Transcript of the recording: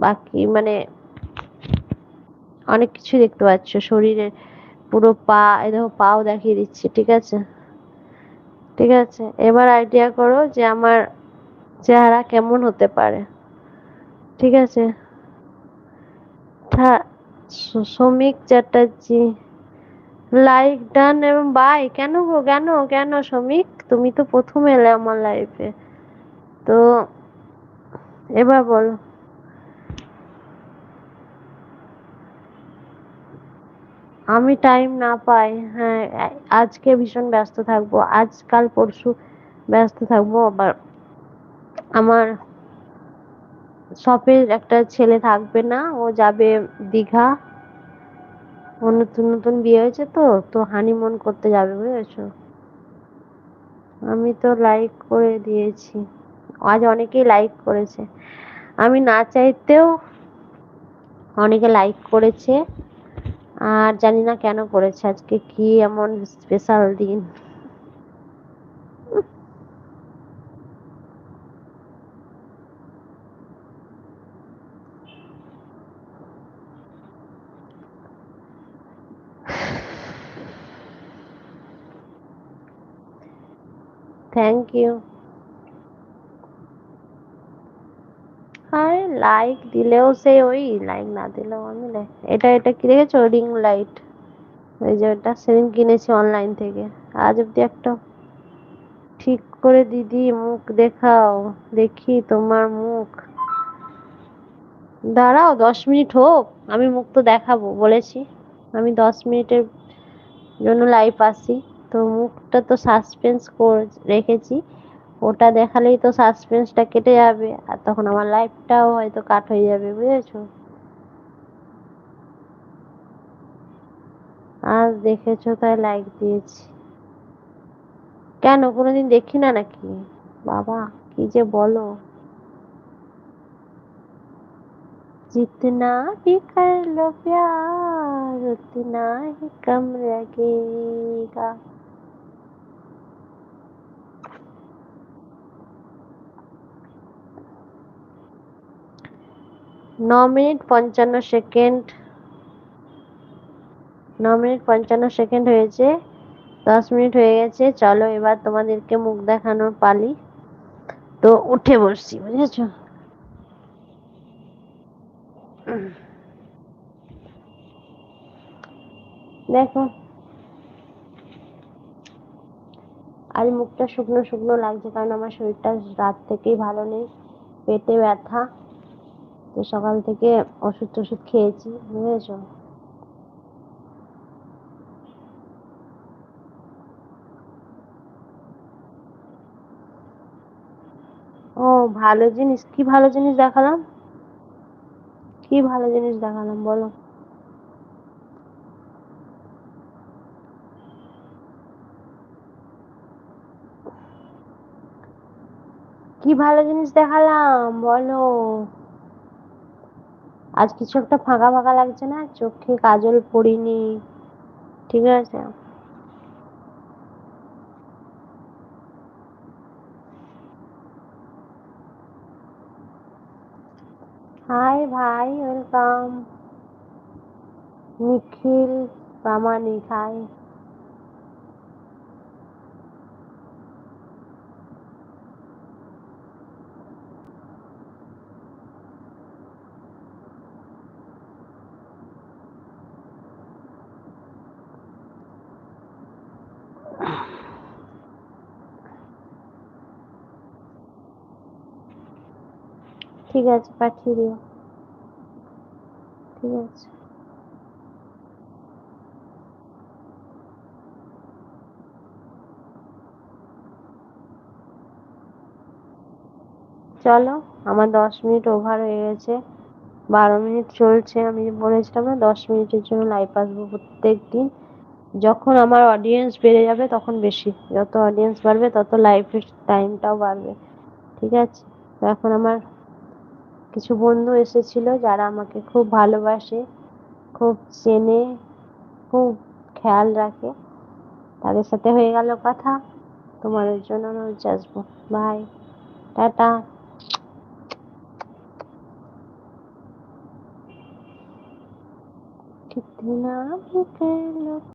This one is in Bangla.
বাকি মানে অনেক কিছু দেখতে পাচ্ছ, শরীরের পুরো পা, এই দেখো পাও দেখিয়ে দিচ্ছি। ঠিক আছে, ঠিক আছে, এবার আইডিয়া করো যে আমার চেহারা কেমন হতে পারে। ঠিক আছে। শ্রমিক চ্যাটার্জি, লাইক ডান এবং বাই। কেন গো, কেন কেন শ্রমিক, তুমি তো প্রথম এলে আমার লাইফে, তো এবার বলো। আমি টাইম না পাই, হ্যাঁ, আজকে ভীষণ ব্যস্ত থাকবো, আজকাল পরশু ব্যস্ত থাকবো। আবার আমার শপের একটা ছেলে থাকবে না, ও যাবে দীঘা। ও নতুন নতুন বিয়ে হয়েছে, তো তো হানিমুন করতে যাবে, বুঝেছো। আমি তো লাইক করে দিয়েছি, আজ অনেকেই লাইক করেছে, আমি না চাইতেও অনেকে লাইক করেছে। আর জানি না কেন করেছে, আজকে কি এমন স্পেশাল দিন। Thank you. আরে লাইক দিলেও সে ওই, লাইক না দিলেও আমি এটা এটা কি দেখেছো, রিং লাইট, ওই যে ওটা সেদিন কিনেছি অনলাইন থেকে, আজ অব্দি একটা। ঠিক করে দিদি মুখ দেখাও, দেখি তোমার মুখ। দাঁড়াও 10 মিনিট হোক, আমি মুখ তো দেখাবো বলেছি, আমি 10 মিনিটের জন্য লাইভ আসি, তো মুখটা তো সাসপেন্স করে রেখেছি, ওটা দেখালেই তো সাসপেন্সটা কেটে যাবে, আর তখন আমার লাইফটাও হয়তো কাট হয়ে যাবে, বুঝেছো। আজ দেখেছো তাই লাইক দিয়েছি। কেন, কোনোদিন দেখি না নাকি? বাবা, কি যে বলো। जितना भी कर लो प्यार उतना ही कम लगेगा। 9 মিনিট 55 সেকেন্ড, 9 মিনিট 55 সেকেন্ড হয়েছে, 10 মিনিট হয়ে গেছে, চলো এবার তোমাদেরকে মুখ দেখানোর পালি, তো উঠে বসছি, বুঝেছো। দেখো, আজ মুখটা শুকনো শুকনো লাগছে, কারণ আমার শরীরটা রাত থেকেই ভালো নেই, পেটে ব্যথা, তো সকাল থেকে ওষুধ টষুধ খেয়েছি, বুঝেছো। ও, ভালো জিনিস, কি ভালো জিনিস দেখালাম, কি ভালো জিনিস দেখালাম বলো। কি ভালো জিনিস দেখালাম বলো। আজ কিছু একটা ফাঁকা ফাঁকা লাগছে না, চোখে কাজল পরিনি, ঠিক আছে। হাই ভাই, ওয়েলকাম। নিখিল প্রামাণিক, হাই। ঠিক আছে, পাঠিয়ে দিও। ঠিক আছে, চলো, আমার 10 মিনিট ওভার হয়ে গেছে, 12 মিনিট চলছে, আমি বলেছিলাম না 10 মিনিটের জন্য লাইভ আসবো প্রত্যেক দিন। যখন আমার অডিয়েন্স বেড়ে যাবে তখন বেশি, যত অডিয়েন্স বাড়বে তত লাইফের টাইমটাও বাড়বে, ঠিক আছে। তো এখন আমার কিছু বন্ধু এসেছিল যারা আমাকে খুব ভালোবাসে, খুব চেনে, খুব খেয়াল রাখে, তাদের সাথে হয়ে গেল কথা, তোমাদের জন্য রোজ আসবো। Bye, tata. कितना भी कर लो